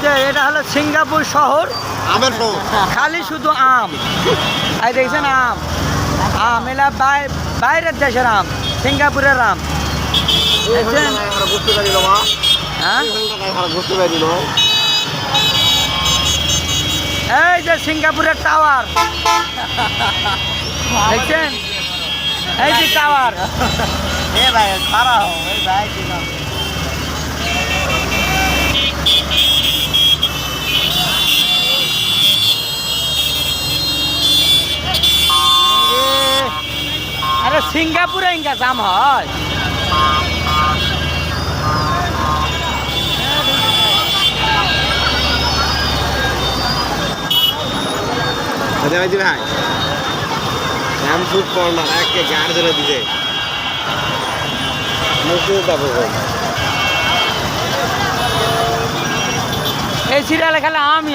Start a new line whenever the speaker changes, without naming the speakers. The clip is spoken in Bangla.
যে এটা হলো সিঙ্গাপুর শহর,
আমের শহর।
খালি শুধু আম। এই দেখছেন আম, আম এলা বাইরের দেশের আম, সিঙ্গাপুরের আম দেখছেন।
বুঝতে পারি না মা,
হ্যাঁ
বুঝতে পারি না।
এই যে সিঙ্গাপুরের টাওয়ার দেখছেন, এই যে টাওয়ার। এ ভাই খারাপ এই ভাই আরে সিঙ্গাপুরে ইনকা জাম হয়।
ভাই ভাই শ্যাম ফুড কর্নার একে গাড়ি ধরে দিতে
এই সিরিয়ালে খেলে আমি